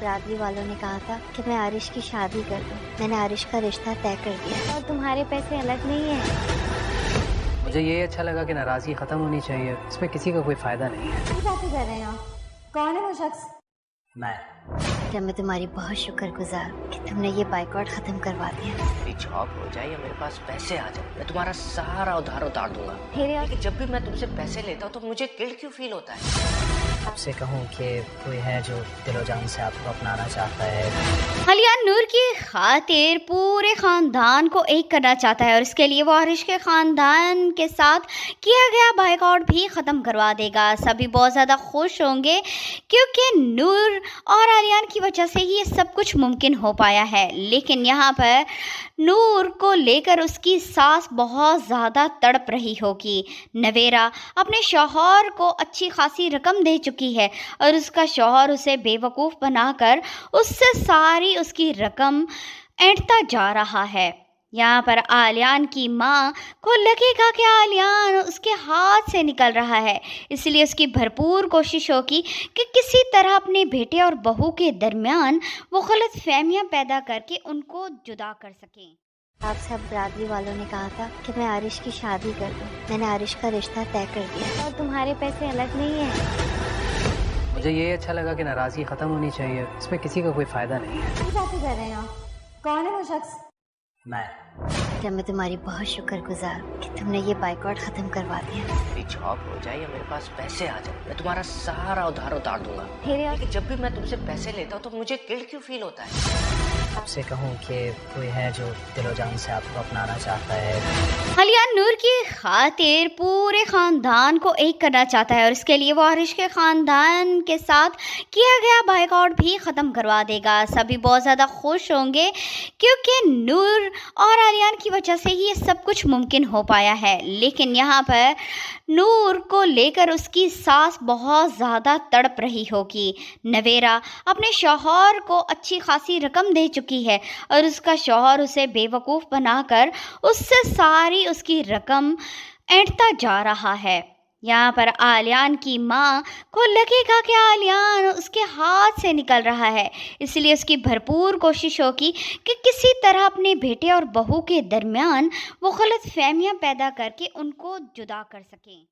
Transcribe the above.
برادری والوں نے کہا تھا کہ میں عارش کی شادی کر دوں. میں نے عارش کا رشتہ طے کر دیا اور تمہارے پیسے الگ نہیں ہیں. مجھے یہ اچھا لگا کہ ناراضگی ختم ہونی چاہیے، اس میں کسی کا کوئی فائدہ نہیں ہے. کیا باتیں کر رہے ہیں آپ؟ کون ہے وہ شخص؟ میں جب میں تمہاری بہت شکر گزار کہ تم نے یہ بائیکاٹ ختم کروا دیا. میری جاب ہو جائے یا میرے پاس پیسے آ جائیں، میں تمہارا سارا ادھار اتار دوں گا. پھر لیکن جب بھی میں تم سے پیسے لیتا ہوں تو مجھے گلٹ کیوں فیل ہوتا ہے؟ آپ سے کہوں کہ کوئی ہے جو دل و جان سے آپ کو اپنانا چاہتا ہے. عالیہ نور کی خاطر پورے خاندان کو ایک کرنا چاہتا ہے اور اس کے لیے وہ عارش کے خاندان کے ساتھ کیا گیا بائیکاٹ بھی ختم کروا دے گا. سبھی بہت زیادہ خوش ہوں گے کیونکہ نور اور عالیہ کی وجہ سے ہی یہ سب کچھ ممکن ہو پایا ہے. لیکن یہاں پر نور کو لے کر اس کی ساس بہت زیادہ تڑپ رہی ہوگی. نویرا اپنے شوہر کو اچھی خاصی رقم دے چکی ہے اور اس کا شوہر اسے بے وقوف بنا کر اس سے ساری اس کی رقم اینٹتا جا رہا ہے. یہاں پر عالیان کی ماں کو لگے گا کہ عالیان اس کے ہاتھ سے نکل رہا ہے، اس لیے اس کی بھرپور کوشش ہوگی کہ کسی طرح اپنے بیٹے اور بہو کے درمیان وہ غلط فہمیاں پیدا کر کے ان کو جدا کر سکیں. آپ سب برادری والوں نے کہا تھا کہ میں عارش کی شادی کر دوں. میں نے عارش کا رشتہ طے کر دیا اور تمہارے پیسے الگ نہیں ہیں. مجھے یہ اچھا لگا کہ ناراضگی ختم ہونی چاہیے، اس میں کسی کا کوئی فائدہ نہیں ہے. کیا باتیں کر رہے ہیں آپ؟ کون ہے وہ شخص؟ میں جب میں تمہاری بہت شکر گزار کہ تم نے یہ بائیکاٹ ختم کروا دیا. میری جاب ہو جائے یا میرے پاس پیسے آ جائیں، میں تمہارا سارا ادھار اتار دوں گا. پھر لیکن جب بھی میں تم سے پیسے لیتا ہوں تو مجھے گلٹ کیوں فیل ہوتا ہے؟ آپ سے کہوں کہ کوئی ہے جو دل و جان سے آپ کو اپنانا چاہتا ہے. عالیہ نور کی خاطر پورے خاندان کو ایک کرنا چاہتا ہے اور اس کے لیے وہ عارش کے خاندان کے ساتھ کیا گیا بائیکاٹ بھی ختم کروا دے گا. سبھی بہت زیادہ خوش ہوں گے کیونکہ نور اور عالیہ کی وجہ سے ہی یہ سب کچھ ممکن ہو پایا ہے. لیکن یہاں پر نور کو لے کر اس کی ساس بہت زیادہ تڑپ رہی ہوگی. نویرا اپنے شوہر کو اچھی خاصی رقم دے چکی ہے اور اس کا شوہر اسے بے وقوف بنا کر اس سے ساری اس کی رقم اینٹتا جا رہا ہے. یہاں پر عالیان کی ماں کو لگے گا کہ عالیان اس کے ہاتھ سے نکل رہا ہے، اس لیے اس کی بھرپور کوشش ہوگی کہ کسی طرح اپنے بیٹے اور بہو کے درمیان وہ غلط فہمیاں پیدا کر کے ان کو جدا کر سکیں.